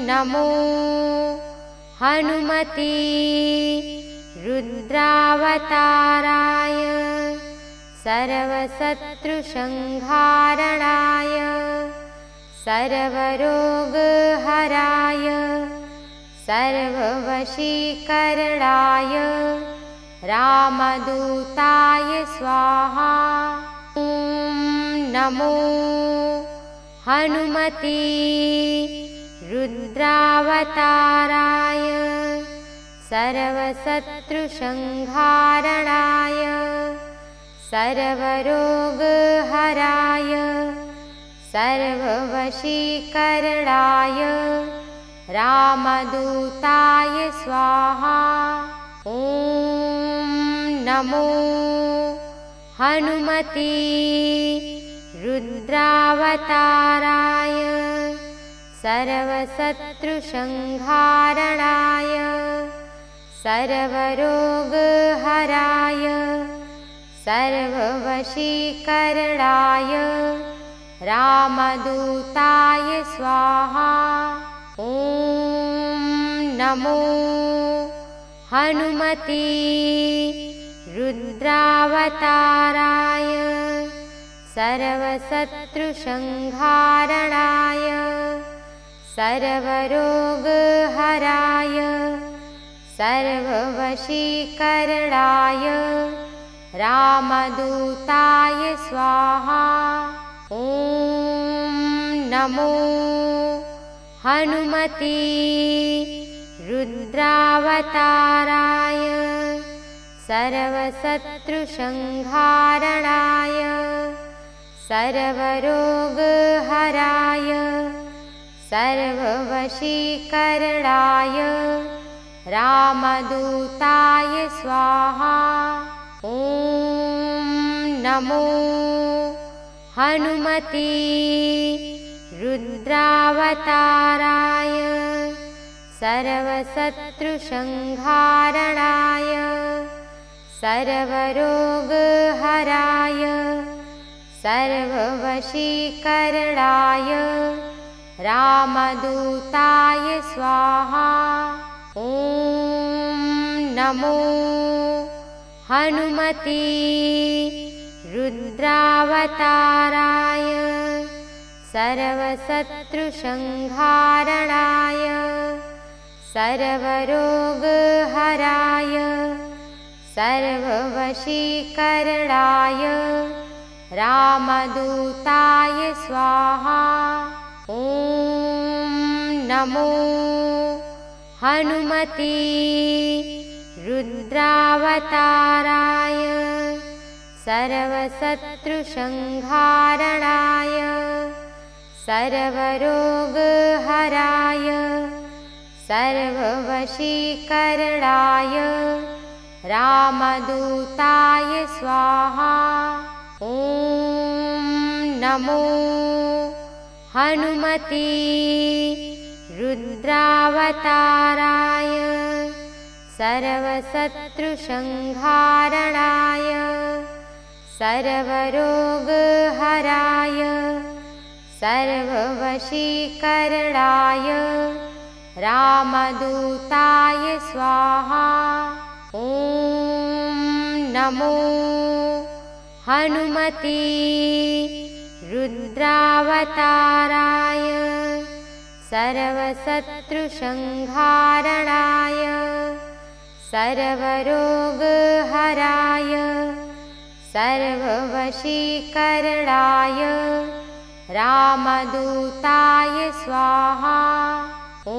नमो हनुमते रुद्रावताराय सर्वशत्रुसंहारणाय सर्वरोगहराय सर्ववशीकरणाय रामदूताय स्वाहा। ॐ नमो हनुमते रुद्रावताराय सर्वशत्रुसंहारणाय सर्वरोगहराय सर्ववशीकरणाय रामदूताय स्वाहा। ॐ नमो हनुमते रुद्रावताराय सर्वशत्रुसंहारणाय सर्वरोगहराय सर्ववशीकरणाय रामदूताय स्वाहा। ॐ नमो हनुमते रुद्रावताराय सर्वशत्रुसंहारणाय सर्वरोगहराय सर्ववशीकरणाय रामदूताय स्वाहा। ॐ नमो हनुमते रुद्रावताराय सर्वशत्रुसंहारणाय सर्वरोगहराय सर्ववशीकरणाय रामदूताय स्वाहा। ॐ नमो हनुमते रुद्रावताराय सर्वशत्रुसंहारणाय सर्वरोगहराय सर्ववशीकरणाय रामदूताय स्वाहा। ॐ नमो हनुमते रुद्रावताराय सर्वशत्रुसंहारणाय सर्वरोगहराय सर्ववशीकरणाय रामदूताय स्वाहा। ॐ नमो हनुमते रुद्रावताराय सर्वशत्रुसंहारणाय सर्वरोगहराय सर्ववशीकरणाय रामदूताय स्वाहा। ॐ नमो हनुमते रुद्रावताराय सर्वशत्रुसंहारणाय सर्वरोगहराय सर्ववशीकरणाय रामदूताय स्वाहा। ॐ नमो हनुमते रुद्रावताराय सर्वशत्रुसंहारणाय सर्वरोगहराय सर्ववशीकरणाय रामदूताय स्वाहा। ॐ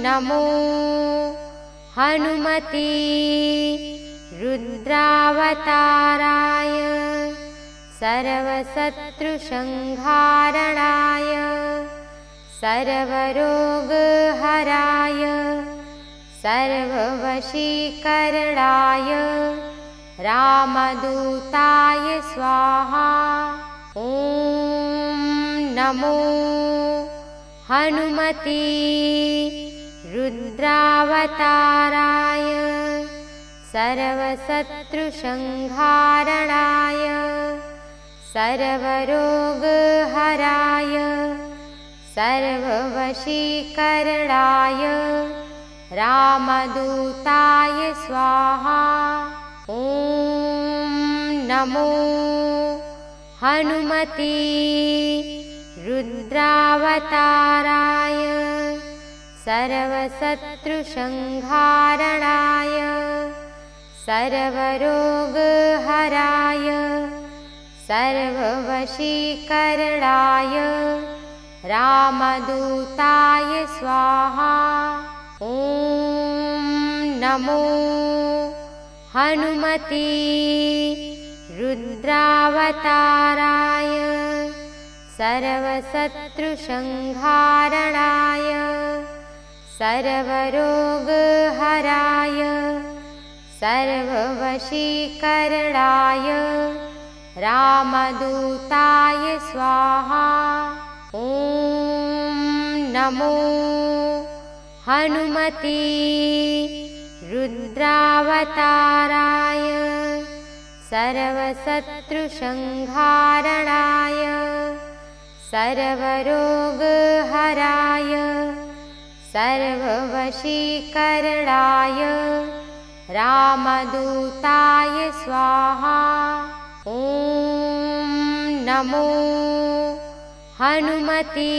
नमो हनुमते रुद्रावताराय सर्वशत्रुसंहारणाय सर्वरोगहराय सर्ववशीकरणाय रामदूताय स्वाहा। ॐ नमो हनुमते रुद्रावताराय सर्वशत्रुसंहारणाय सर्वरोगहराय सर्ववशीकरणाय रामदूताय स्वाहा। ॐ नमो हनुमते रुद्रावताराय सर्वशत्रुसंहारणाय सर्वरोगहराय सर्ववशीकरणाय रामदूताय स्वाहा। ॐ नमो हनुमते रुद्रावताराय सर्वशत्रुसंहारणाय सर्वरोगहराय सर्ववशीकरणाय रामदूताय स्वाहा। ॐ नमो हनुमते रुद्रावताराय सर्वशत्रुसंहारणाय सर्वरोगहराय सर्ववशीकरणाय रामदूताय स्वाहा। ॐ नमो हनुमते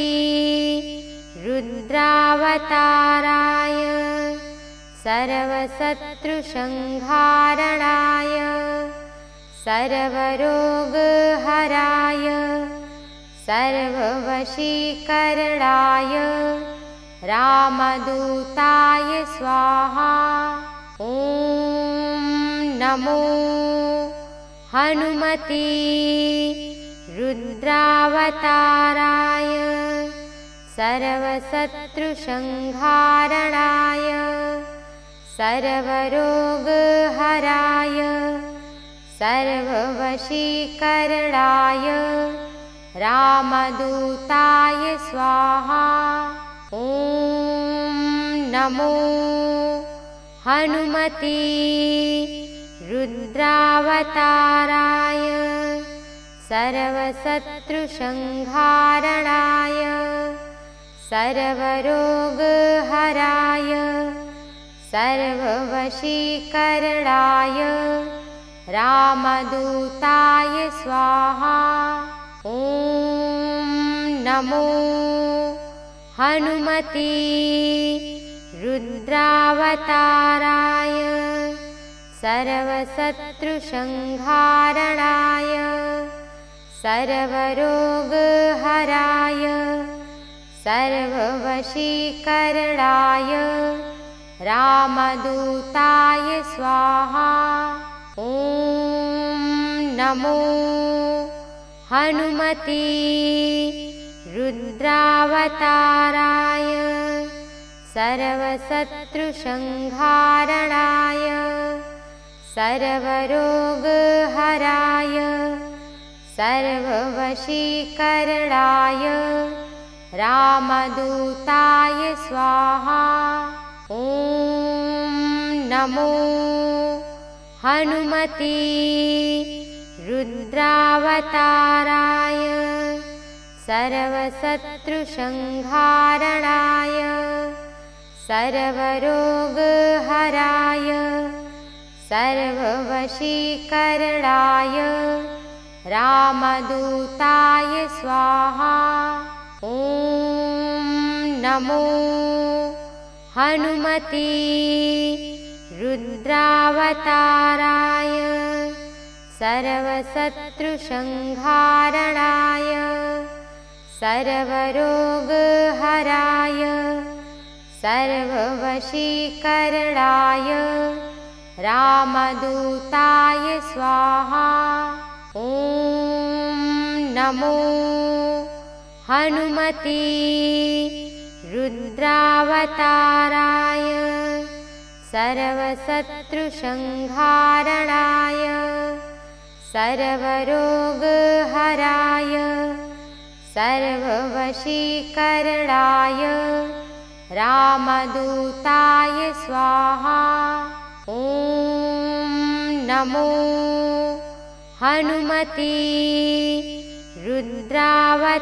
रुद्रावताराय सर्वशत्रुसंहारणाय सर्वरोगहराय सर्ववशीकरणाय रामदूताय स्वाहा। ॐ नमो हनुमते रुद्रावताराय सर्वशत्रुसंहारणाय सर्वरोगहराय सर्ववशीकरणाय रामदूताय स्वाहा। ॐ नमो हनुमते रुद्रावताराय सर्वशत्रुसंहारणाय सर्वरोगहराय सर्ववशीकरणाय रामदूताय स्वाहा। ॐ नमो हनुमते रुद्रावताराय सर्वशत्रुसंहारणाय सर्वरोगहराय सर्ववशीकरणाय रामदूताय स्वाहा। ॐ नमो हनुमते रुद्रावताराय सर्वशत्रुसंहारणाय सर्वरोगहराय सर्ववशीकरणाय रामदूताय स्वाहा। ॐ नमो हनुमते रुद्रावताराय सर्वशत्रुसंहारणाय सर्वरोगहराय सर्ववशीकरणाय रामदूताय स्वाहा। ॐ नमो हनुमते रुद्रावताराय सर्वशत्रुसंहारणाय सर्वरोगहराय सर्ववशीकरणाय रामदूताय स्वाहा। ॐ नमो हनुमते रुद्रावताराय सर्वशत्रुसंहारणाय सर्वरोगहराय सर्ववशीकरणाय रामदूताय स्वाहा। ॐ नमो हनुमते रुद्रावताराय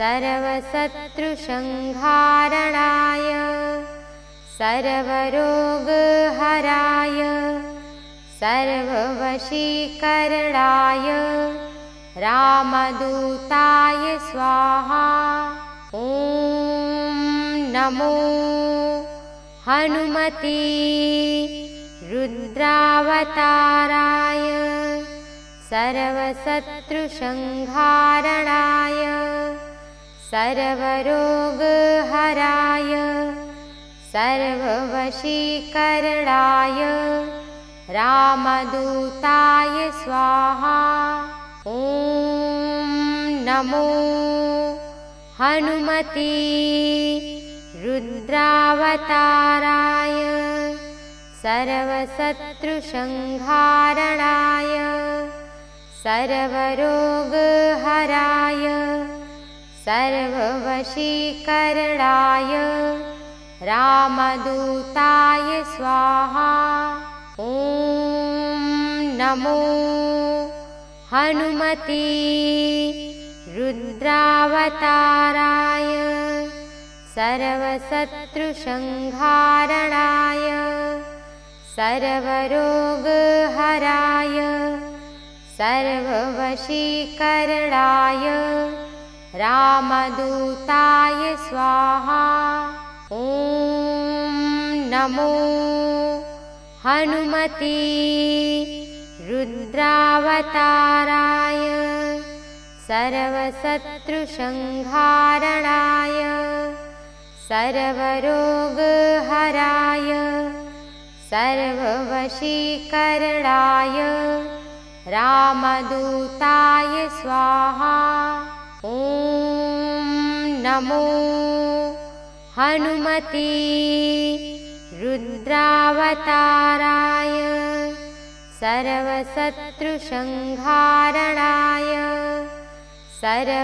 सर्वशत्रुसंहारणाय सर्वरोगहराय सर्ववशीकरणाय रामदूताय स्वाहा। ॐ नमो हनुमते रुद्रावताराय सर्वशत्रुसंहारणाय सर्वरोगहराय सर्ववशीकरणाय रामदूताय स्वाहा। ॐ नमो हनुमते रुद्रावताराय सर्वशत्रुसंहारणाय सर्वरोगहराय सर्ववशीकरणाय रामदूताय स्वाहा। ॐ नमो हनुमते रुद्रावताराय सर्वशत्रुसंहारणाय सर्वरोगहराय सर्ववशीकरणाय रामदूताय स्वाहा। ॐ नमो हनुमते रुद्रावताराय सर्वशत्रुसंहारणाय सर्वरोगहराय सर्ववशीकरणाय रामदूताय स्वाहा। ॐ नमो हनुमते रुद्रावताराय सर्वशत्रुसंहारणाय सर्वरोगहराय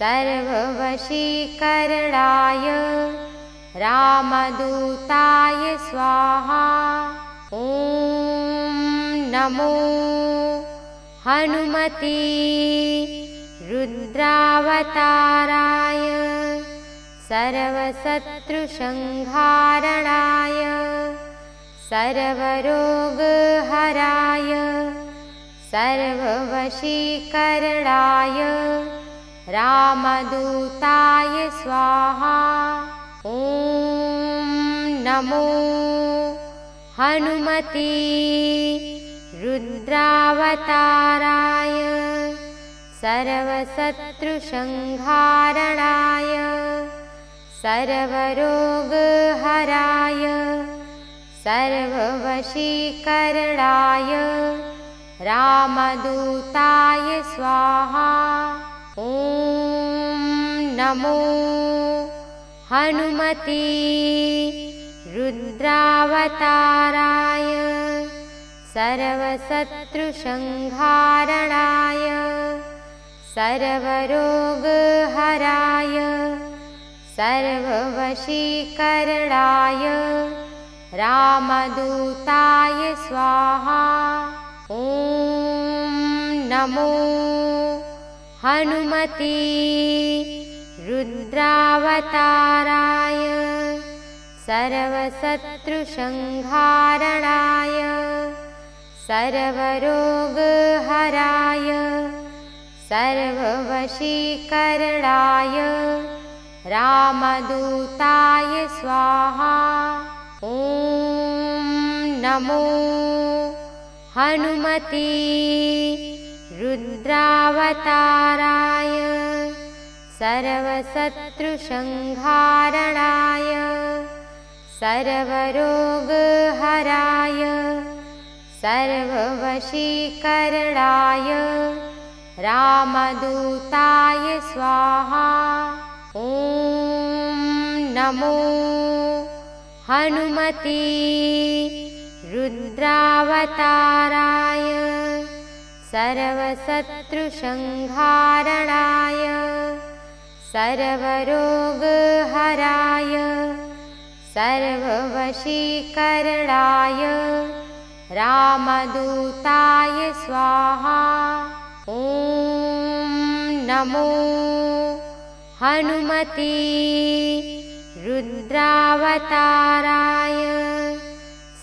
सर्ववशीकरणाय रामदूताय स्वाहा। ॐ नमो हनुमते रुद्रावताराय सर्वशत्रुसंहारणाय सर्वरोगहराय सर्ववशीकरणाय रामदूताय स्वाहा। ॐ नमो हनुमते रुद्रावताराय सर्वशत्रुसंहारणाय सर्वरोगहराय सर्ववशीकरणाय रामदूताय स्वाहा। ॐ नमो हनुमते रुद्रावताराय सर्वशत्रुसंहारणाय सर्वरोगहराय सर्ववशीकरणाय रामदूताय स्वाहा। ॐ नमो हनुमते रुद्रावताराय सर्वशत्रुसंहारणाय सर्वरोगहराय सर्ववशीकरणाय रामदूताय स्वाहा। ॐ नमो हनुमते रुद्रावताराय सर्वशत्रुसंहारणाय सर्वरोगहराय सर्ववशीकरणाय रामदूताय स्वाहा। ॐ नमो हनुमते रुद्रावताराय सर्वशत्रुसंहारणाय सर्वरोगहराय सर्ववशीकरणाय रामदूताय स्वाहा। ॐ नमो हनुमते रुद्रावताराय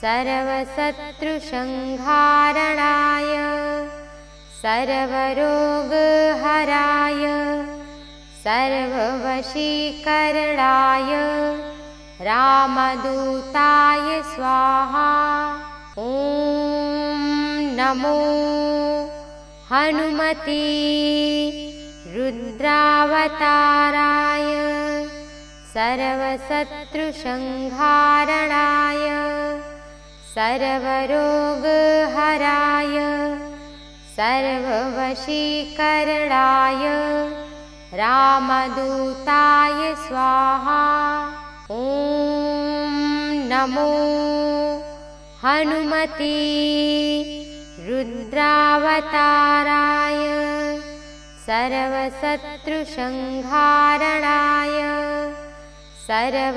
सर्वशत्रुसंहारणाय सर्वरोगहराय सर्ववशीकरणाय रामदूताय स्वाहा। ॐ नमो हनुमते रुद्रावताराय सर्वशत्रुसंहारणाय सर्वरोगहराय सर्ववशीकरणाय रामदूताय स्वाहा। ॐ नमो हनुमते रुद्रावताराय सर्वशत्रुसंहारणाय सर्वरोगहराय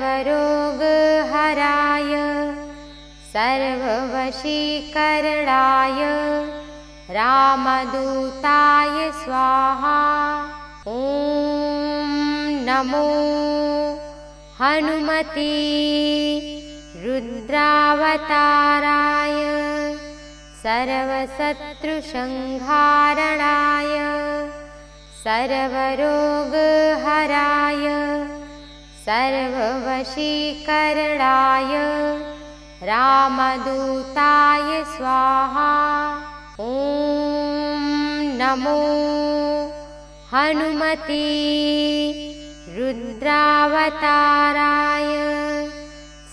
सर्ववशीकरणाय रामदूताय स्वाहा। ॐ नमो हनुमते रुद्रावताराय सर्वशत्रुसंहारणाय सर्वरोगहराय सर्ववशीकरणाय रामदूताय स्वाहा। ॐ नमो हनुमते रुद्रावताराय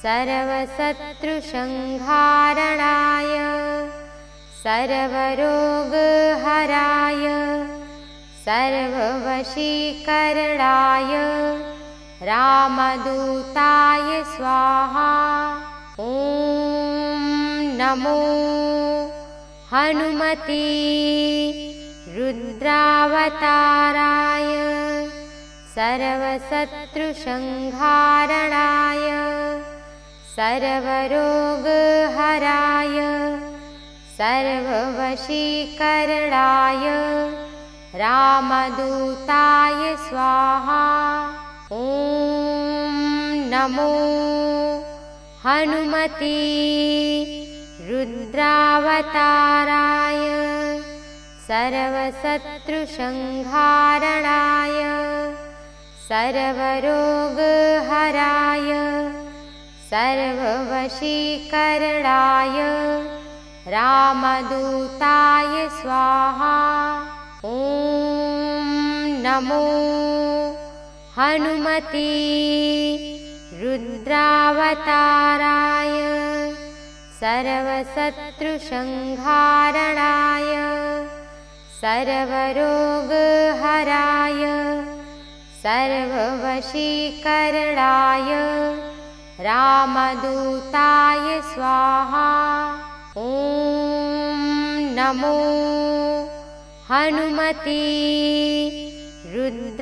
सर्वशत्रुसंहारणाय सर्वरोगहराय सर्ववशीकरणाय रामदूताय स्वाहा। ॐ नमो हनुमते रुद्रावताराय सर्वशत्रुसंहारणाय सर्वरोगहराय सर्ववशीकरणाय रामदूताय स्वाहा। ॐ नमो हनुमते रुद्रावताराय सर्वशत्रुसंहारणाय सर्वरोगहराय सर्ववशीकरणाय रामदूताय स्वाहा। ॐ नमो हनुमते रुद्रावताराय सर्वशत्रुसंहारणाय सर्वरोगहराय सर्ववशीकरणाय रामदूताय स्वाहा। ॐ नमो हनुमते रुद्रावताराय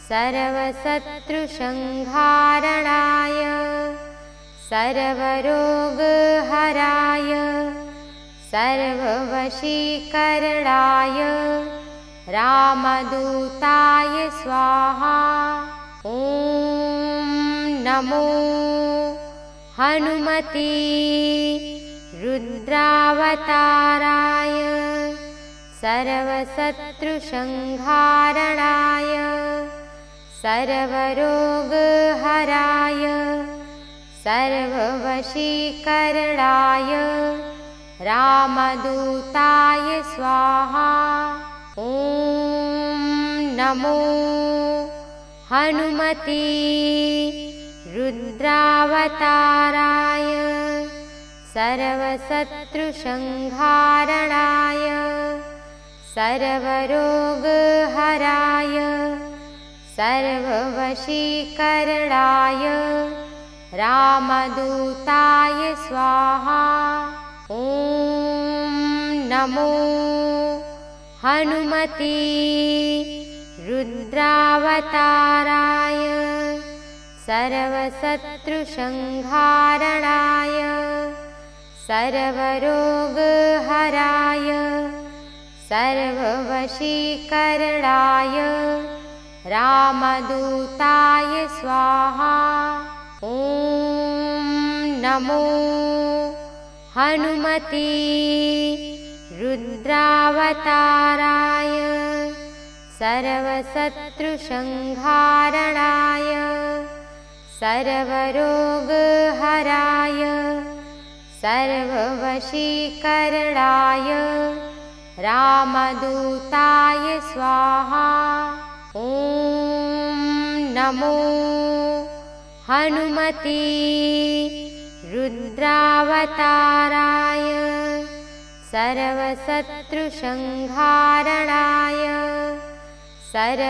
सर्वशत्रुसंहारणाय सर्वरोगहराय सर्ववशीकरणाय रामदूताय स्वाहा। ॐ नमो हनुमते रुद्रावताराय सर्वशत्रुसंहारणाय सर्वरोगहराय सर्ववशीकरणाय रामदूताय स्वाहा। ॐ नमो हनुमते रुद्रावताराय सर्वशत्रुसंहारणाय सर्वरोगहराय सर्ववशीकरणाय रामदूताय स्वाहा। ॐ नमो हनुमते रुद्रावताराय सर्वशत्रुसंहारणाय सर्वरोगहराय सर्ववशीकरणाय रामदूताय स्वाहा। ॐ नमो हनुमते रुद्रावताराय सर्वशत्रुसंहारणाय सर्वरोगहराय सर्ववशीकरणाय रामदूताय स्वाहा। ॐ नमो हनुमते रुद्रावताराय सर्वशत्रुसंहारणाय सर्वरोगहराय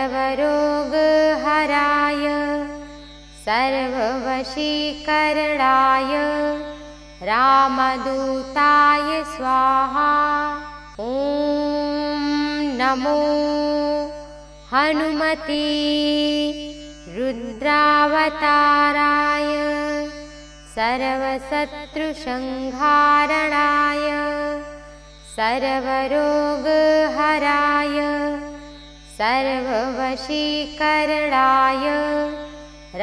सर्ववशीकरणाय रामदूताय स्वाहा। ॐ नमो हनुमते रुद्रावताराय सर्वशत्रुसंहारणाय सर्वरोगहराय सर्ववशीकरणाय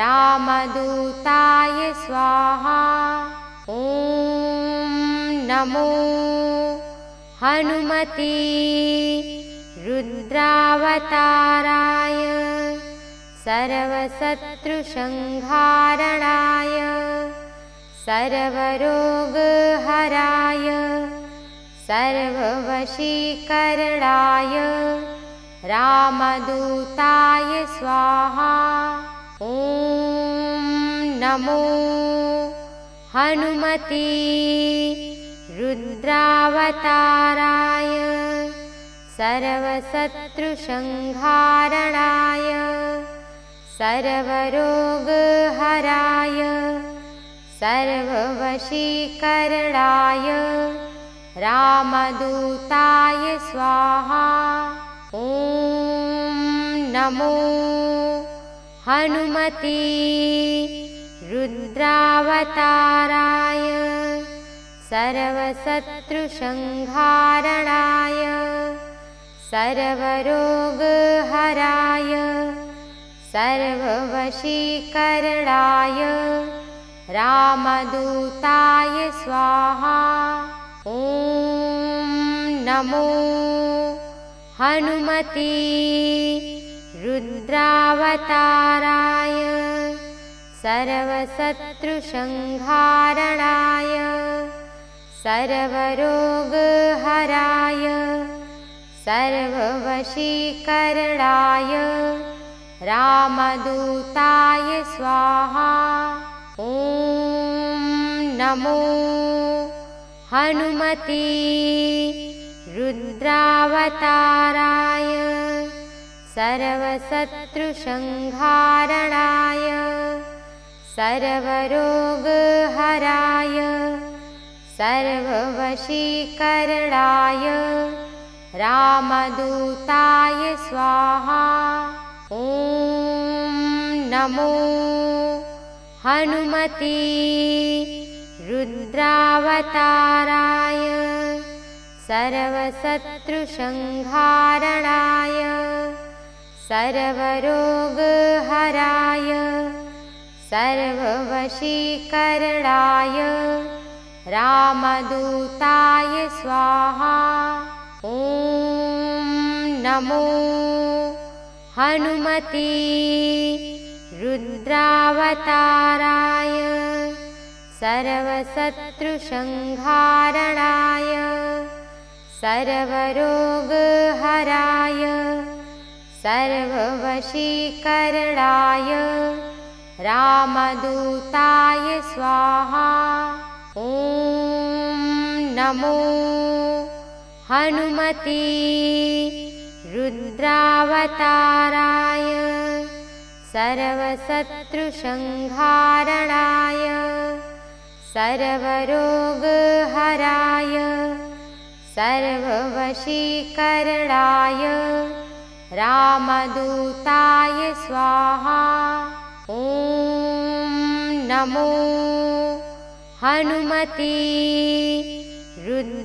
रामदूताय स्वाहा। ॐ नमो हनुमते रुद्रावताराय सर्वशत्रुसंहारणाय सर्वरोगहराय सर्ववशीकरणाय रामदूताय स्वाहा। ॐ नमो हनुमते रुद्रावताराय सर्वशत्रुसंहारणाय सर्वरोगहराय सर्ववशीकरणाय रामदूताय स्वाहा। ॐ नमो हनुमते रुद्रावताराय सर्वशत्रुसंहारणाय सर्वरोगहराय सर्ववशीकरणाय रामदूताय स्वाहा। ॐ नमो हनुमते रुद्रावताराय सर्वशत्रुसंहारणाय सर्वरोगहराय सर्ववशीकरणाय रामदूताय स्वाहा। ॐ नमो हनुमते रुद्रावताराय सर्वशत्रुसंहारणाय सर्वरोगहराय सर्ववशीकरणाय रामदूताय स्वाहा। ॐ नमो हनुमते रुद्रावताराय सर्वशत्रुसंहारणाय सर्वरोगहराय सर्ववशीकरणाय रामदूताय स्वाहा। ॐ नमो हनुमते रुद्रावताराय सर्वशत्रुसंहारणाय सर्वरोगहराय सर्ववशीकरणाय रामदूताय स्वाहा। ॐ नमो हनुमते रुद्रावताराय सर्वशत्रुसंहारणाय सर्वरोगहराय सर्ववशीकरणाय रामदूताय स्वाहा। ॐ नमो हनुमते रुद्रावताराय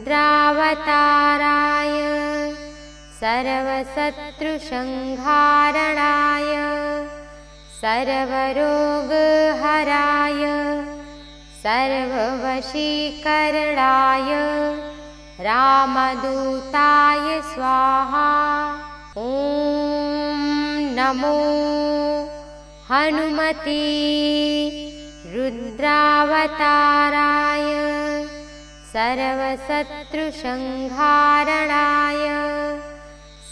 सर्वशत्रुसंहारणाय सर्वरोगहराय सर्ववशीकरणाय रामदूताय स्वाहा। ॐ नमो हनुमते रुद्रावताराय सर्वशत्रुसंहारणाय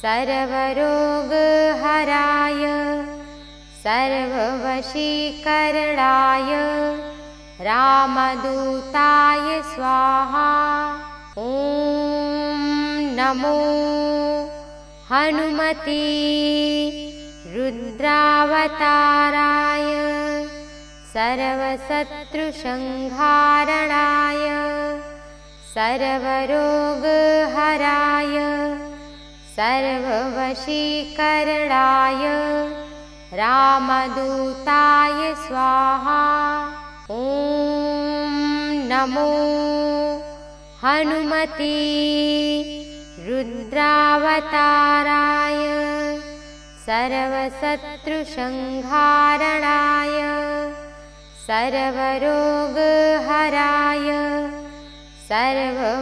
सर्वरोगहराय सर्ववशीकरणाय रामदूताय स्वाहा। ॐ नमो हनुमते रुद्रावताराय सर्वशत्रुसंहारणाय सर्वरोगहराय सर्ववशीकरणाय रामदूताय स्वाहा। ॐ नमो हनुमते रुद्रावताराय सर्वशत्रुसंहारणाय सर्वरोगहराय सर्ववशीकरणाय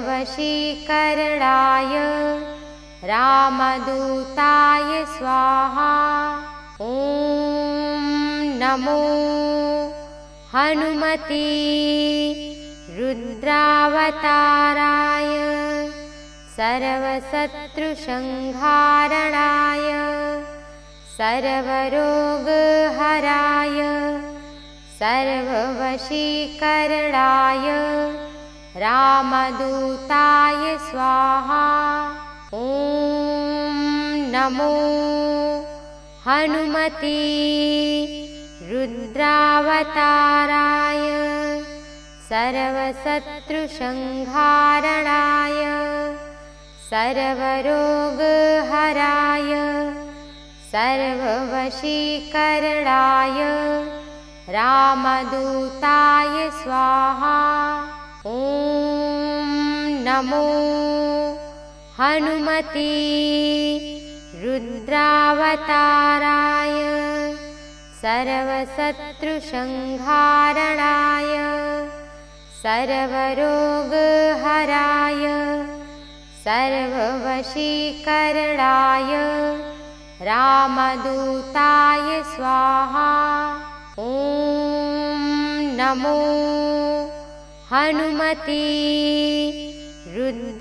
रामदूताय स्वाहा। ॐ नमो हनुमते रुद्रावताराय सर्वशत्रुसंहारणाय सर्वरोगहराय सर्ववशीकरणाय रामदूताय स्वाहा। ॐ नमो हनुमते रुद्रावताराय सर्वशत्रुसंहारणाय सर्वरोगहराय सर्ववशीकरणाय रामदूताय स्वाहा। ॐ नमो हनुमते रुद्रावताराय सर्वशत्रुसंहारणाय सर्वरोगहराय सर्ववशीकरणाय रामदूताय स्वाहा। ॐ नमो हनुमते रुद्रावताराय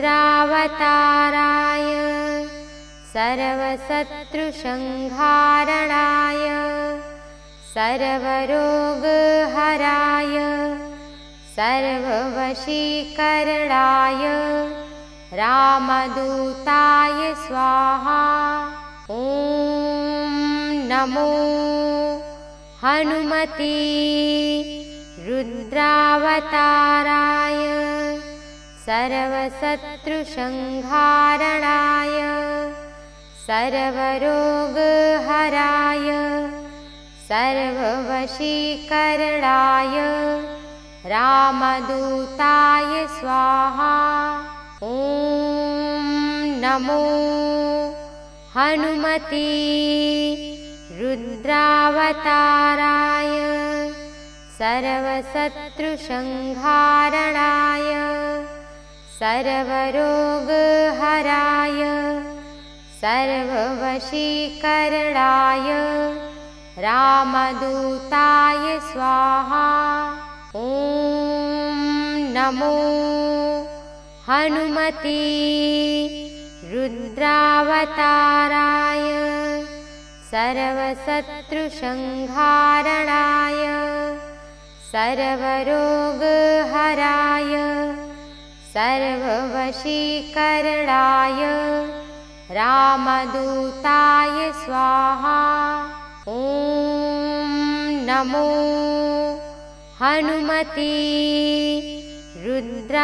सर्वशत्रुसंहारणाय सर्वरोगहराय सर्ववशीकरणाय रामदूताय स्वाहा। ॐ नमो हनुमते रुद्रावताराय सर्वशत्रुसंहारणाय सर्वरोगहराय सर्ववशीकरणाय रामदूताय स्वाहा। ॐ नमो हनुमते रुद्रावताराय सर्वशत्रुसंहारणाय सर्वरोगहराय सर्ववशीकरणाय रामदूताय स्वाहा। ॐ नमो हनुमते रुद्रावताराय सर्वशत्रुसंहारणाय सर्वरोगहराय सर्ववशीकरणाय रामदूताय स्वाहा। ॐ नमो हनुमते रुद्रावताराय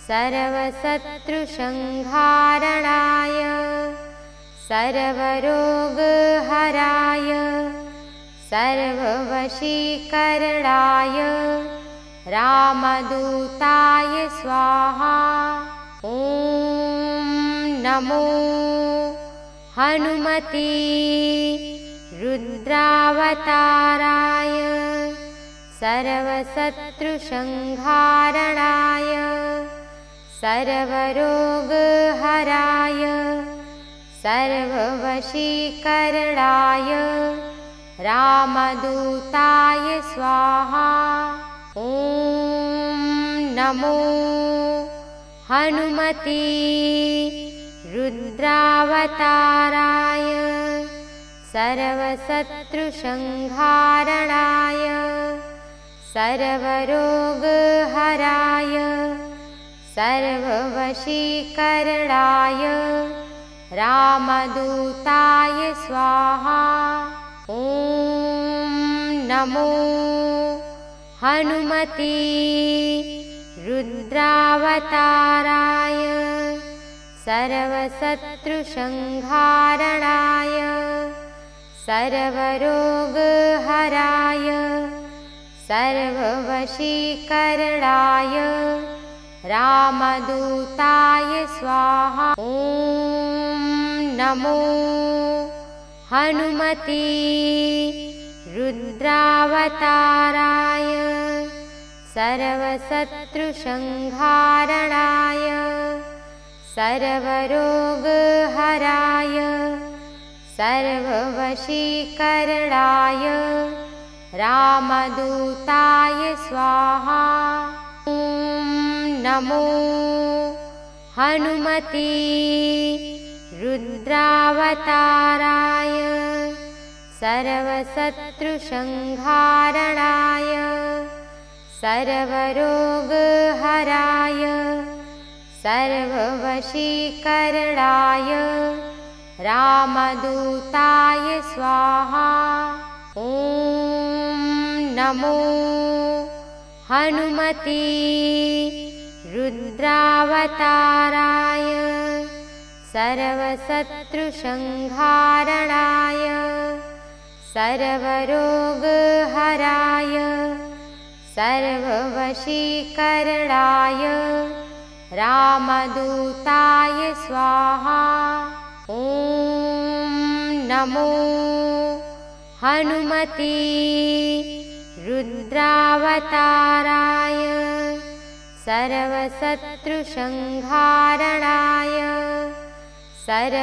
सर्वशत्रुसंहारणाय सर्वरोगहराय सर्ववशीकरणाय रामदूताय स्वाहा। ॐ नमो हनुमते रुद्रावताराय सर्वशत्रुसंहारणाय सर्वरोगहराय सर्ववशीकरणाय रामदूताय स्वाहा। ॐ नमो हनुमते रुद्रावताराय सर्वशत्रुसंहारणाय सर्वरोगहराय सर्ववशीकरणाय रामदूताय स्वाहा। ॐ नमो हनुमते रुद्रावताराय सर्वशत्रुसंहारणाय सर्वरोगहराय सर्ववशीकरणाय रामदूताय स्वाहा। ॐ नमो हनुमते रुद्रावताराय सर्वशत्रुसंहारणाय सर्वरोगहराय सर्ववशीकरणाय रामदूताय स्वाहा। ॐ नमो हनुमते रुद्रावताराय सर्वशत्रुसंहारणाय सर्वरोगहराय सर्ववशीकरणाय रामदूताय स्वाहा। ॐ नमो हनुमते रुद्रावताराय सर्वशत्रुसंहारणाय सर्वरोगहराय सर्ववशीकरणाय रामदूताय स्वाहा। ॐ नमो हनुमते रुद्रावताराय सर्वशत्रुसंहारणाय सर्वरोगहराय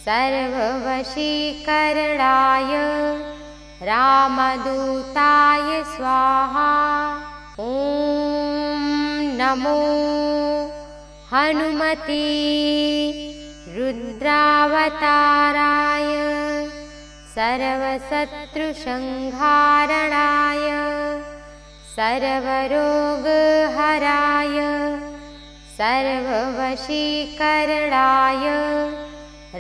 सर्ववशीकरणाय रामदूताय स्वाहा। ॐ नमो हनुमते रुद्रावताराय सर्वशत्रुसंहारणाय सर्वरोगहराय सर्ववशीकरणाय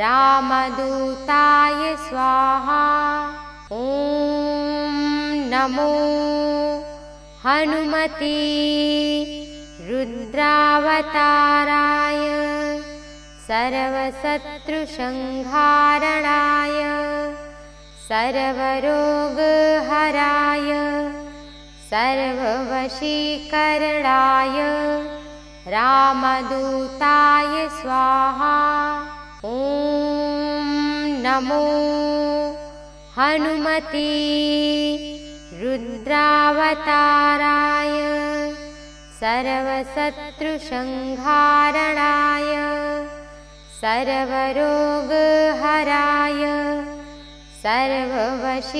रामदूताय स्वाहा। ॐ नमो हनुमते रुद्रावताराय सर्वशत्रुसंहारणाय सर्वरोगहराय सर्ववशीकरणाय रामदूताय स्वाहा। ॐ नमो हनुमते रुद्रावताराय सर्वशत्रुसंहारणाय सर्वरोगहराय सर्ववशीकरणाय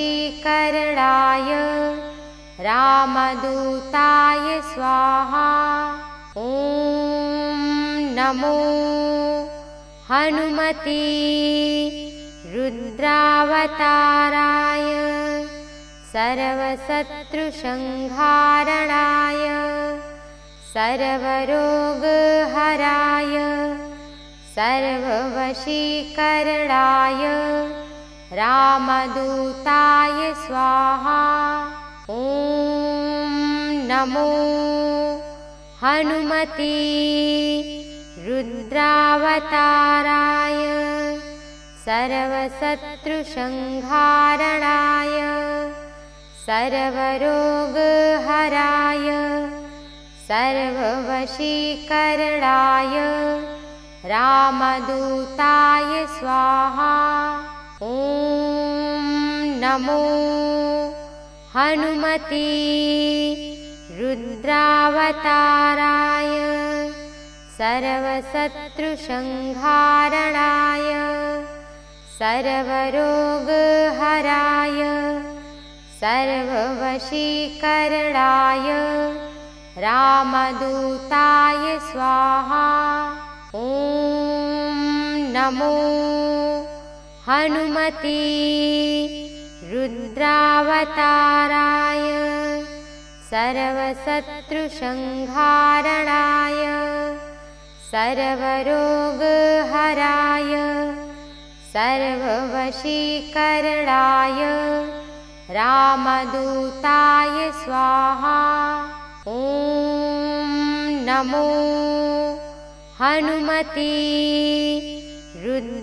रामदूताय स्वाहा। ॐ नमो हनुमते रुद्रावताराय सर्वशत्रुसंहारणाय सर्वरोगहराय सर्ववशीकरणाय रामदूताय स्वाहा। ॐ नमो हनुमते रुद्रावताराय सर्वशत्रुसंहारणाय सर्वरोगहराय सर्ववशीकरणाय रामदूताय स्वाहा। ॐ नमो हनुमते रुद्रावताराय सर्वशत्रुसंहारणाय सर्वरोगहराय सर्ववशीकरणाय रामदूताय स्वाहा। ॐ नमो हनुमते रुद्रावताराय सर्वशत्रुसंहारणाय सर्वरोगहराय सर्ववशीकरणाय रामदूताय स्वाहा। ॐ नमो हनुमते रुद्रावताराय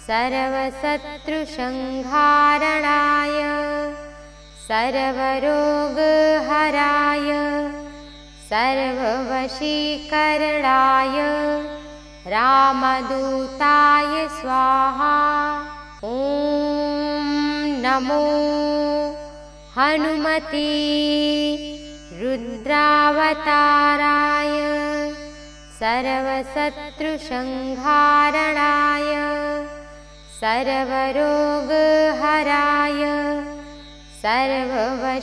सर्वशत्रुसंहारणाय सर्वरोगहराय सर्ववशीकरणाय रामदूताय स्वाहा। ॐ नमो हनुमते रुद्रावताराय सर्वशत्रुसंहारणाय सर्वरोगहराय सर्ववशीकरणाय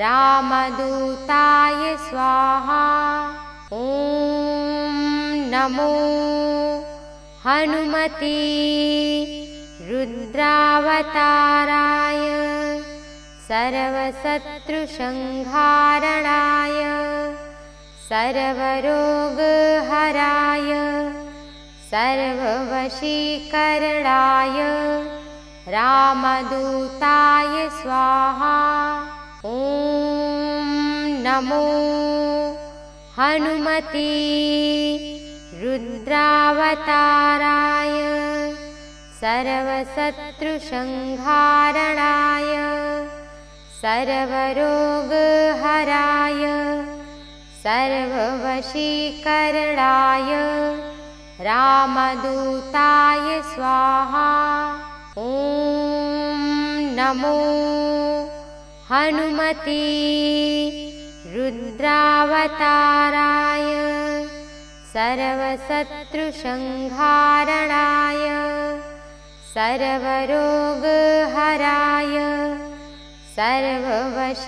रामदूताय स्वाहा। ॐ नमो हनुमते रुद्रावताराय सर्वशत्रुसंहारणाय सर्वरोगहराय सर्ववशीकरणाय रामदूताय स्वाहा। ॐ नमो हनुमते रुद्रावताराय सर्वशत्रुसंहारणाय सर्वरोगहराय सर्ववशीकरणाय रामदूताय स्वाहा। ॐ नमो हनुमते रुद्रावताराय सर्वशत्रुसंहारणाय सर्वरोगहराय सर्ववशीकरणाय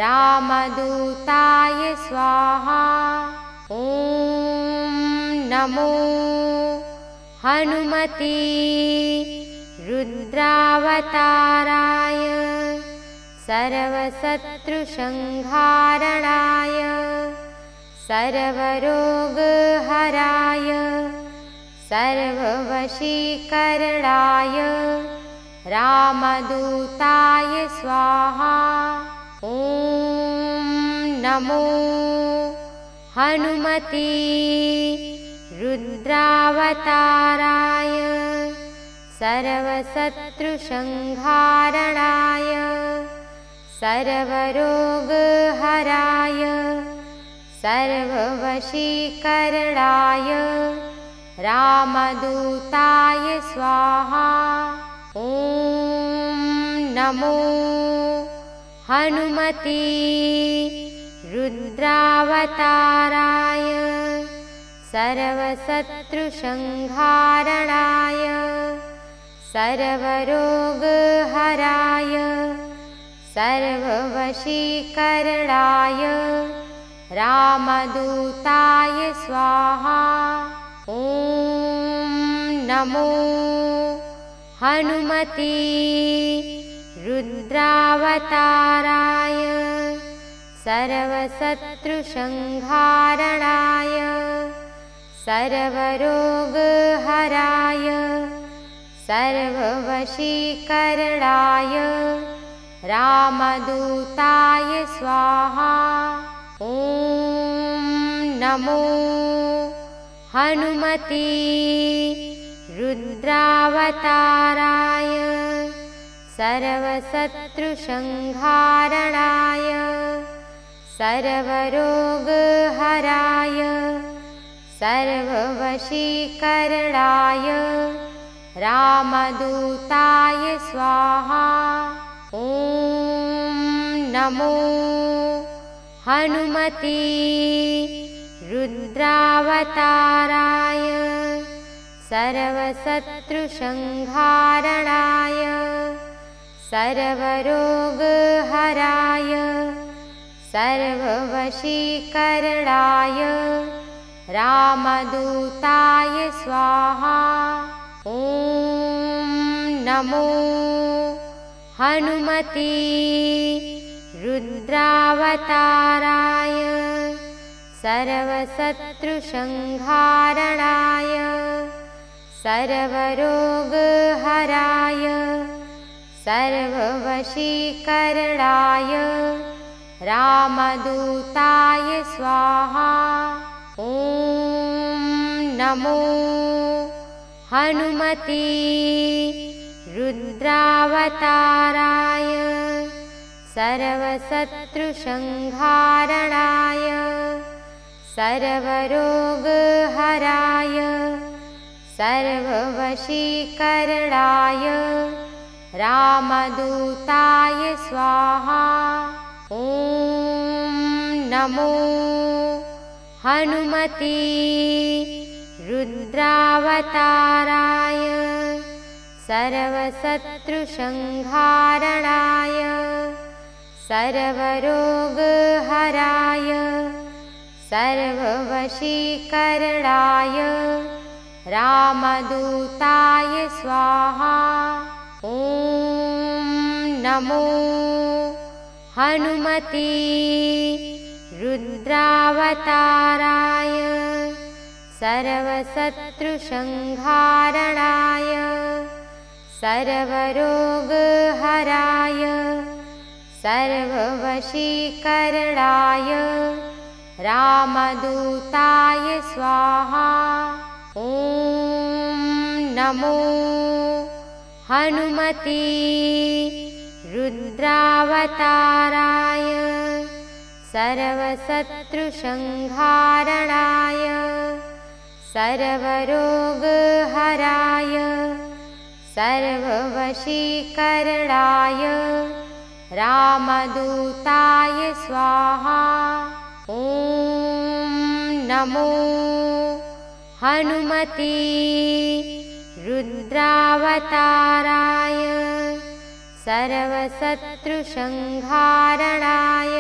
रामदूताय स्वाहा। ॐ नमो हनुमते रुद्रावताराय सर्वशत्रुसंहारणाय सर्वरोगहराय सर्ववशीकरणाय रामदूताय स्वाहा। ॐ नमो हनुमते रुद्रावताराय सर्वशत्रुसंहारणाय सर्वरोगहराय सर्ववशीकरणाय रामदूताय स्वाहा। ॐ नमो हनुमते रुद्रावताराय सर्वशत्रुसंहारणाय सर्वरोगहराय सर्ववशीकरणाय रामदूताय स्वाहा। ॐ नमो हनुमते रुद्रावताराय सर्वशत्रुसंहारणाय सर्वरोगहराय सर्ववशीकरणाय रामदूताय स्वाहा। ॐ नमो हनुमते रुद्रावताराय सर्वशत्रुसंहारणाय सर्वरोगहराय सर्ववशीकरणाय रामदूताय स्वाहा। ॐ नमो हनुमते रुद्रावताराय सर्वशत्रुसंहारणाय सर्वरोगहराय सर्ववशीकरणाय रामदूताय स्वाहा। ॐ नमो हनुमते रुद्रावताराय सर्वशत्रुसंहारणाय सर्वरोगहराय सर्ववशीकरणाय रामदूताय स्वाहा। ॐ नमो हनुमते रुद्रावताराय सर्वशत्रुसंहारणाय सर्वरोगहराय सर्ववशीकरणाय रामदूताय स्वाहा। ॐ नमो हनुमते रुद्रावताराय सर्वशत्रुसंहारणाय सर्वरोगहराय सर्ववशीकरणाय रामदूताय स्वाहा। ॐ नमो हनुमते रुद्रावताराय सर्वशत्रुसंहारणाय सर्वरोगहराय सर्ववशीकरणाय रामदूताय स्वाहा। ॐ नमो हनुमते रुद्रावताराय सर्वशत्रुसंहारणाय सर्वरोगहराय सर्ववशीकरणाय रामदूताय स्वाहा। ॐ नमो हनुमते रुद्रावताराय सर्वशत्रुसंहारणाय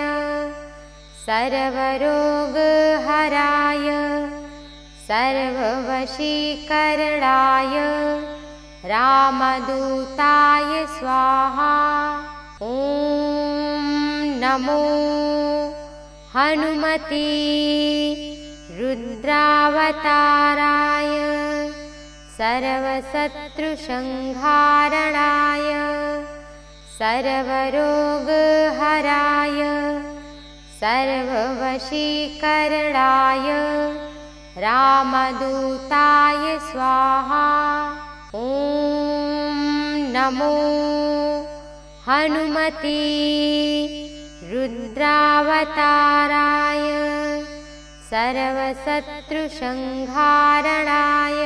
सर्वरोगहराय सर्ववशीकरणाय रामदूताय स्वाहा। ॐ नमो हनुमते रुद्रावताराय सर्वशत्रुसंहारणाय सर्वरोगहराय सर्ववशीकरणाय रामदूताय स्वाहा। ॐ नमो हनुमते रुद्रावताराय सर्वशत्रुसंहारणाय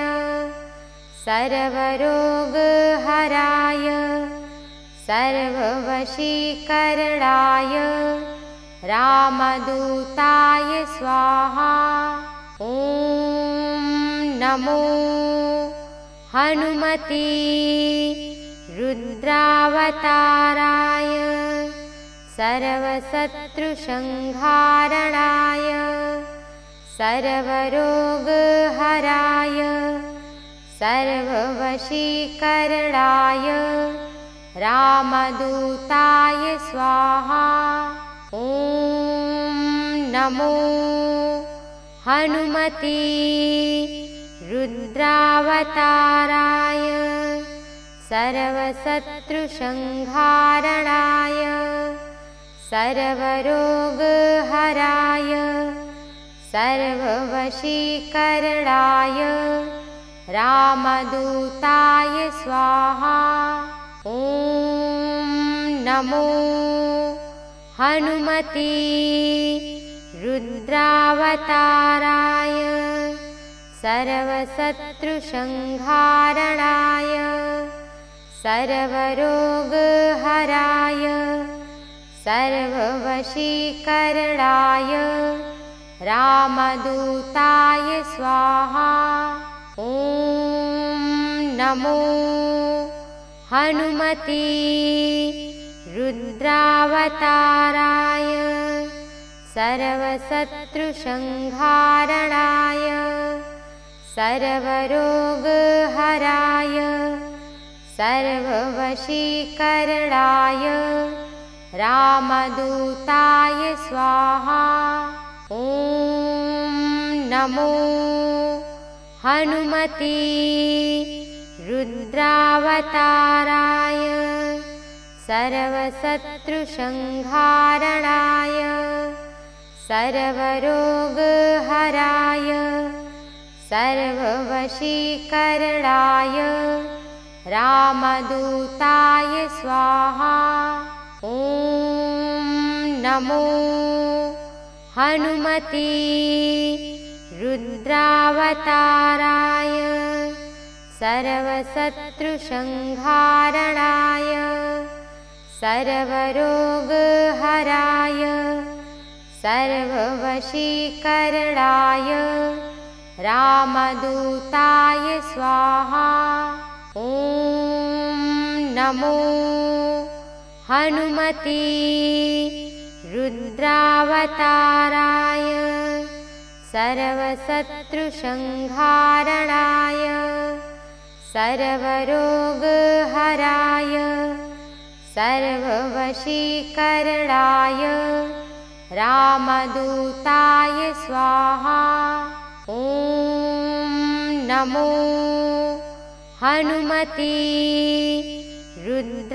सर्वरोगहराय सर्ववशीकरणाय रामदूताय स्वाहा। ॐ नमो हनुमते रुद्रावताराय सर्वशत्रुसंहारणाय सर्वरोगहराय सर्ववशीकरणाय रामदूताय स्वाहा। ॐ नमो हनुमते रुद्रावताराय सर्वशत्रुसंहारणाय सर्वरोगहराय सर्ववशीकरणाय रामदूताय स्वाहा। ॐ नमो हनुमते रुद्रावताराय सर्वशत्रुसंहारणाय सर्वरोगहराय सर्ववशीकरणाय रामदूताय स्वाहा। ॐ नमो हनुमते रुद्रावताराय सर्वशत्रुसंहारणाय सर्वरोगहराय सर्ववशीकरणाय रामदूताय स्वाहा। ॐ नमो हनुमते रुद्रावताराय सर्वशत्रुसंहारणाय सर्वरोगहराय सर्ववशीकरणाय रामदूताय स्वाहा। ॐ नमो हनुमते रुद्रावताराय सर्वशत्रुसंहारणाय सर्वरोगहराय सर्ववशीकरणाय रामदूताय स्वाहा। ॐ नमो हनुमते रुद्रावताराय सर्वशत्रुसंहारणाय सर्वरोगहराय सर्ववशीकरणाय रामदूताय स्वाहा। ॐ नमो हनुमते रुद्रावताराय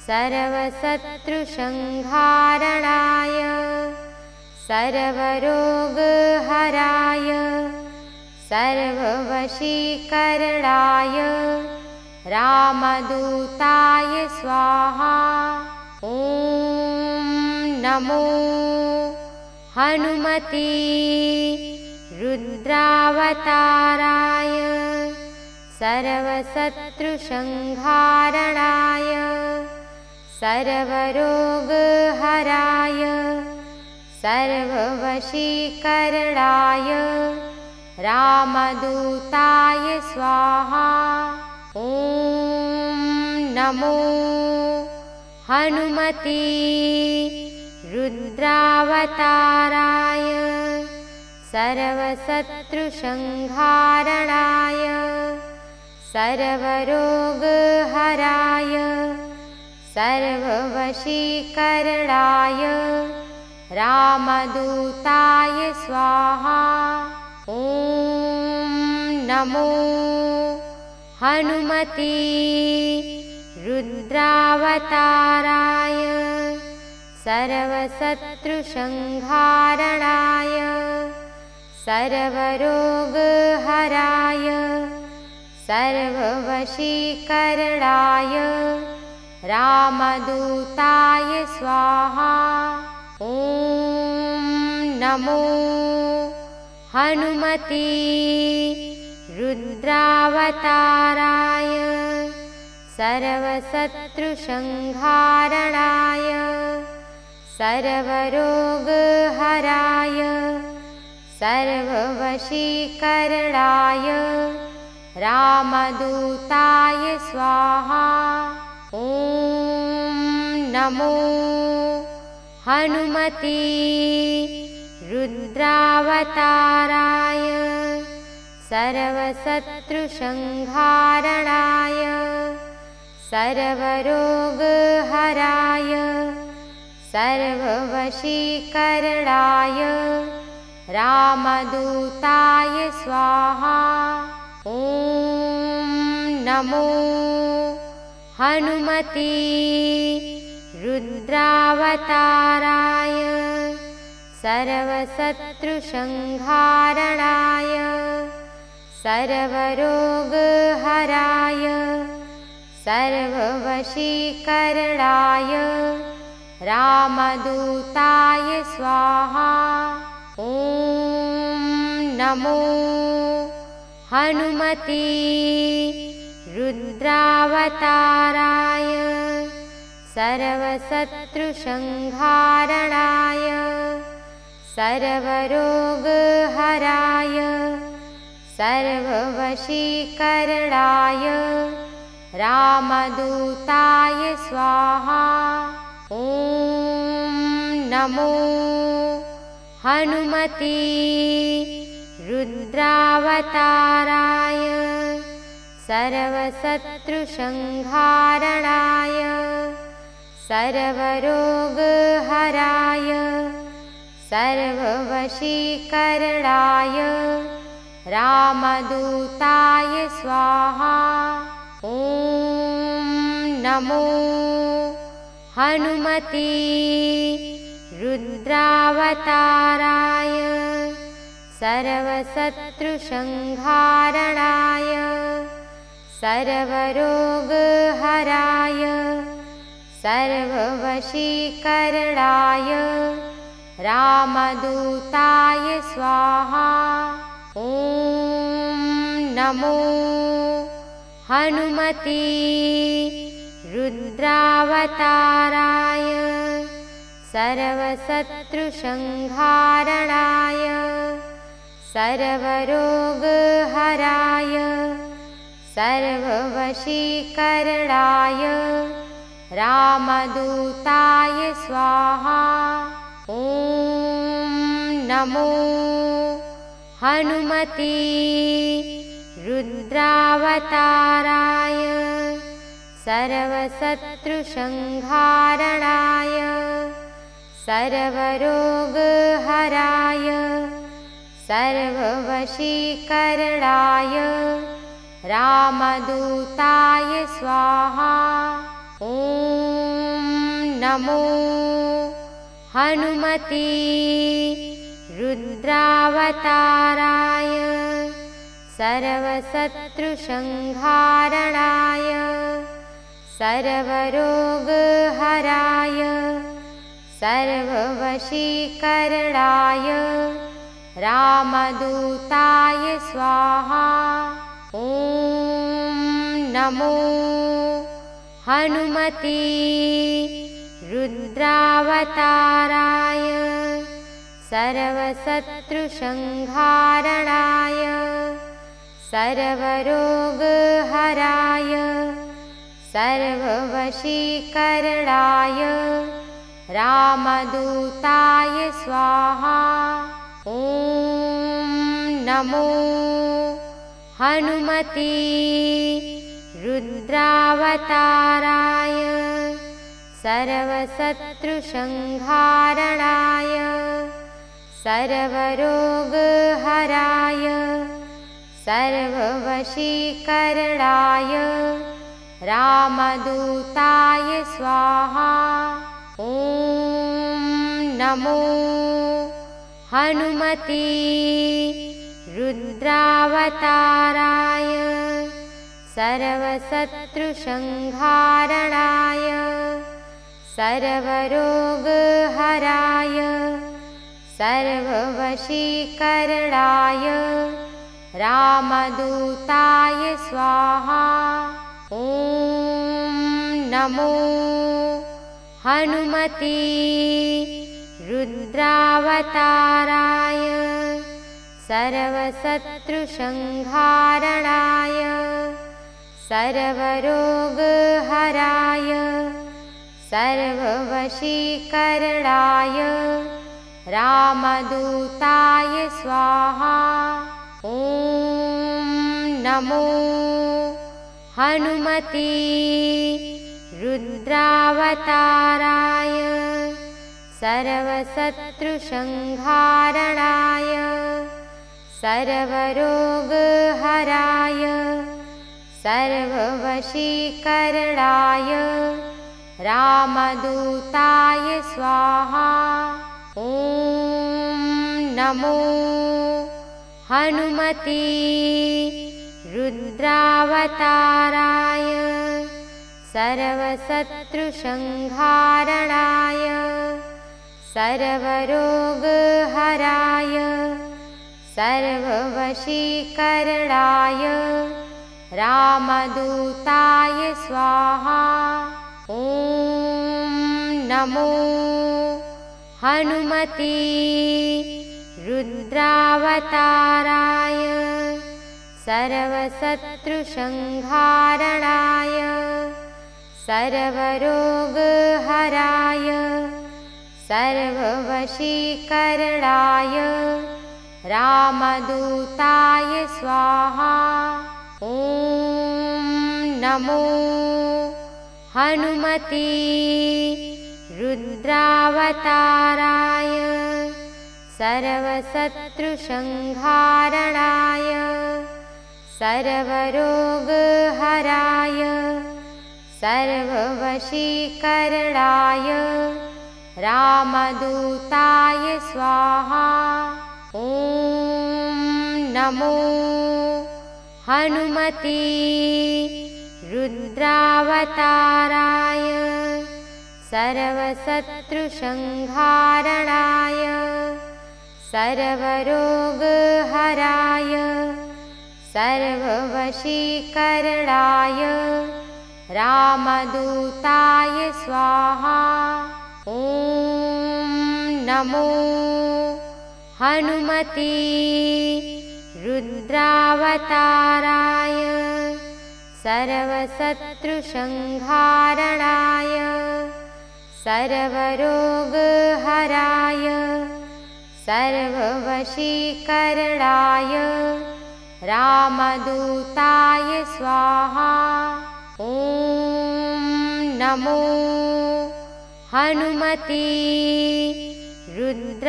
सर्वशत्रुसंहारणाय सर्वरोगहराय सर्ववशीकरणाय रामदूताय स्वाहा। ॐ नमो हनुमते रुद्रावताराय सर्वशत्रुसंहारणाय सर्वरोगहराय सर्ववशीकरणाय रामदूताय स्वाहा। ॐ नमो हनुमते रुद्रावताराय सर्वशत्रुसंहारणाय सर्वरोगहराय सर्ववशीकरणाय रामदूताय स्वाहा। ॐ नमो हनुमते रुद्रावताराय सर्वशत्रुसंहारणाय सर्वरोगहराय सर्ववशीकरणाय रामदूताय स्वाहा। ॐ नमो हनुमते रुद्रावताराय सर्वशत्रुसंहारणाय सर्वरोगहराय सर्ववशीकरणाय रामदूताय स्वाहा। ॐ नमो हनुमते रुद्रावताराय सर्वशत्रुसंहारणाय सर्वरोगहराय सर्ववशीकरणाय रामदूताय स्वाहा। ॐ नमो हनुमते रुद्रावताराय सर्वशत्रुसंहारणाय सर्वरोगहराय सर्ववशीकरणाय रामदूताय स्वाहा। ॐ नमो हनुमते रुद्रावताराय सर्वशत्रुसंहारणाय सर्वरोगहराय सर्ववशीकरणाय रामदूताय स्वाहा। ॐ नमो हनुमते रुद्रावताराय सर्वशत्रुसंहारणाय सर्वरोगहराय सर्ववशीकरणाय रामदूताय स्वाहा। ॐ नमो हनुमते रुद्रावताराय सर्वशत्रुसंहारणाय सर्वरोगहराय सर्ववशीकरणाय रामदूताय स्वाहा। ॐ नमो हनुमते रुद्रावताराय सर्वशत्रुसंहारणाय सर्वरोगहराय सर्ववशीकरणाय रामदूताय स्वाहा। ॐ नमो हनुमते रुद्रावताराय सर्वशत्रुसंहारणाय सर्वरोगहराय सर्ववशीकरणाय रामदूताय स्वाहा। ॐ नमो हनुमते रुद्रावताराय सर्वशत्रुसंहारणाय सर्वरोगहराय सर्ववशीकरणाय रामदूताय स्वाहा। ॐ नमो हनुमते रुद्रावताराय सर्वशत्रुसंहारणाय सर्वरोगहराय सर्ववशीकरणाय रामदूताय स्वाहा। ॐ नमो हनुमते रुद्रावताराय सर्वशत्रुसंहारणाय सर्वरोगहराय सर्ववशीकरणाय रामदूताय स्वाहा। ॐ नमो हनुमते रुद्रावताराय सर्वशत्रुसंहारणाय सर्वरोगहराय सर्ववशीकरणाय रामदूताय स्वाहा। ॐ नमो हनुमते रुद्रावताराय सर्वशत्रुसंहारणाय सर्वरोगहराय सर्ववशीकरणाय रामदूताय स्वाहा। ॐ नमो हनुमते रुद्रावताराय सर्वशत्रुसंहारणाय सर्वरोगहराय सर्ववशीकरणाय रामदूताय स्वाहा। ॐ नमो हनुमते रुद्रावताराय सर्वशत्रुसंहारणाय सर्वरोगहराय सर्ववशीकरणाय रामदूताय स्वाहा। ॐ नमो हनुमते रुद्रावताराय सर्वशत्रुसंहारणाय सर्वरोगहराय सर्ववशीकरणाय रामदूताय स्वाहा। ॐ नमो हनुमते रुद्रावताराय सर्वशत्रुसंहारणाय सर्वरोगहराय सर्ववशीकरणाय रामदूताय स्वाहा। ॐ नमो हनुमते रुद्रावताराय सर्वशत्रुसंहारणाय सर्वरोगहराय सर्ववशीकरणाय रामदूताय स्वाहा। ॐ नमो हनुमते रुद्रावताराय सर्वशत्रुसंहारणाय सर्वरोगहराय सर्ववशीकरणाय रामदूताय स्वाहा। ॐ नमो हनुमते रुद्रावताराय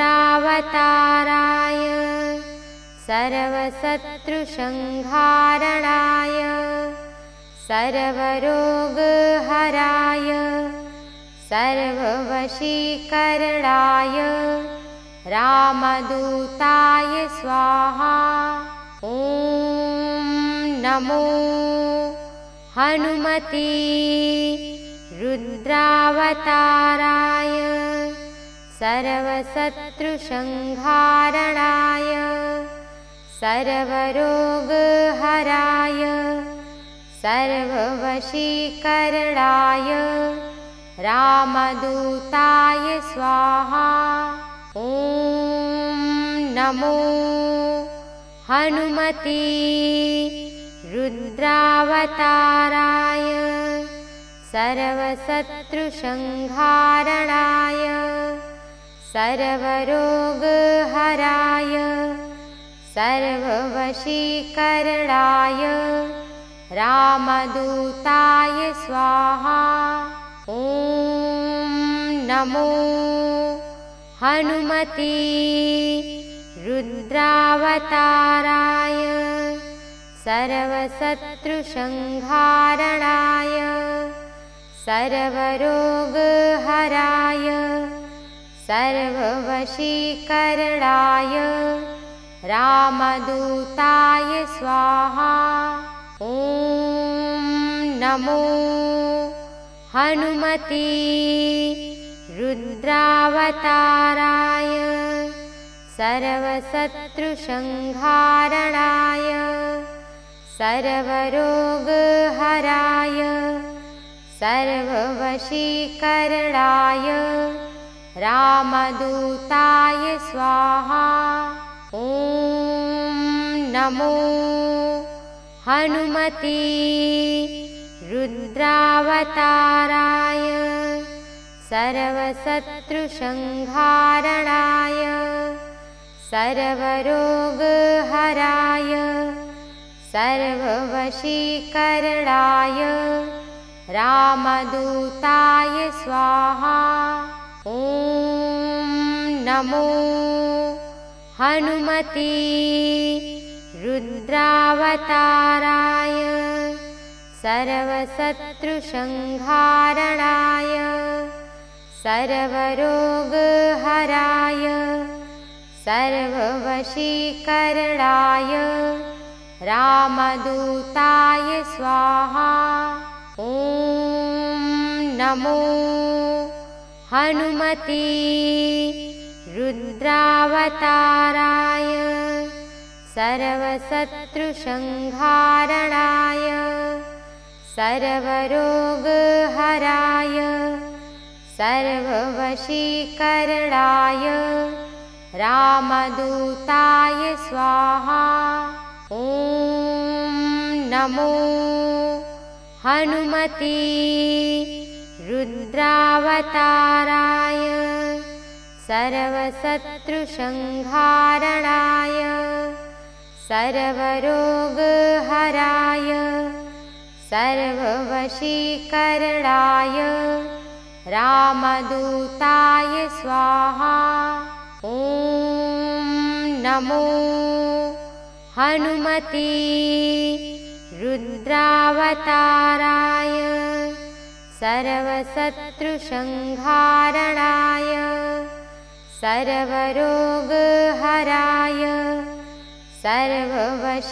सर्वशत्रुसंहारणाय सर्वरोगहराय सर्ववशीकरणाय रामदूताय स्वाहा। ॐ नमो हनुमते रुद्रावताराय सर्वशत्रुसंहारणाय सर्वरोगहराय सर्ववशीकरणाय रामदूताय स्वाहा। ॐ नमो हनुमते रुद्रावताराय सर्वशत्रुसंहारणाय सर्वरोगहराय सर्ववशीकरणाय रामदूताय स्वाहा। ॐ नमो हनुमते रुद्रावताराय सर्वशत्रुसंहारणाय सर्वरोगहराय सर्ववशीकरणाय रामदूताय स्वाहा। ॐ नमो हनुमते रुद्रावताराय सर्वशत्रुसंहारणाय सर्वरोगहराय सर्ववशीकरणाय रामदूताय स्वाहा। ॐ नमो हनुमते रुद्रावताराय सर्वशत्रुसंहारणाय सर्वरोगहराय सर्ववशीकरणाय रामदूताय स्वाहा। ॐ नमो हनुमते रुद्रावताराय सर्वशत्रुसंहारणाय सर्वरोगहराय सर्ववशीकरणाय रामदूताय स्वाहा। ॐ नमो हनुमते रुद्रावताराय सर्वशत्रुसंहारणाय सर्वरोगहराय सर्ववशीकरणाय रामदूताय स्वाहा। ॐ नमो हनुमते रुद्रावताराय सर्वशत्रुसंहारणाय सर्वरोगहराय सर्ववशीकरणाय रामदूताय स्वाहा। ॐ नमो हनुमते रुद्रावताराय सर्वशत्रुसंहारणाय सर्वरोगहराय सर्ववशीकरणाय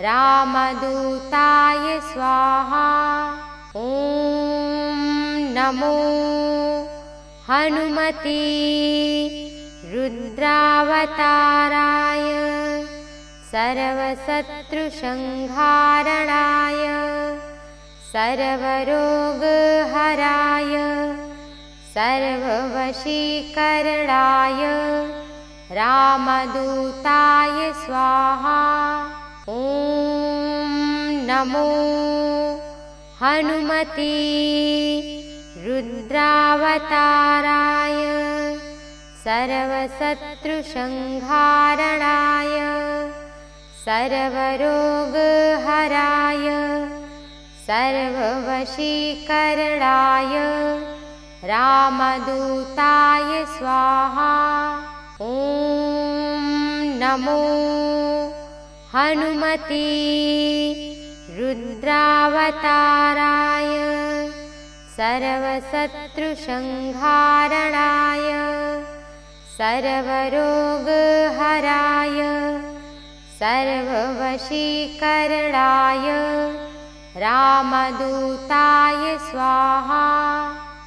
रामदूताय स्वाहा। ॐ नमो हनुमते रुद्रावताराय सर्वशत्रुसंहारणाय सर्वरोगहराय सर्ववशीकरणाय रामदूताय स्वाहा। ॐ नमो हनुमते रुद्रावताराय सर्वशत्रुसंहारणाय सर्वरोगहराय सर्ववशीकरणाय रामदूताय स्वाहा। ॐ नमो हनुमते रुद्रावताराय सर्वशत्रुसंहारणाय सर्वरोगहराय सर्ववशीकरणाय रामदूताय स्वाहा। ॐ नमो हनुमते रुद्रावताराय सर्वशत्रुसंहारणाय सर्वरोगहराय सर्ववशीकरणाय रामदूताय स्वाहा। ॐ नमो हनुमते रुद्रावताराय सर्वशत्रुसंहारणाय सर्वरोगहराय सर्ववशीकरणाय रामदूताय स्वाहा।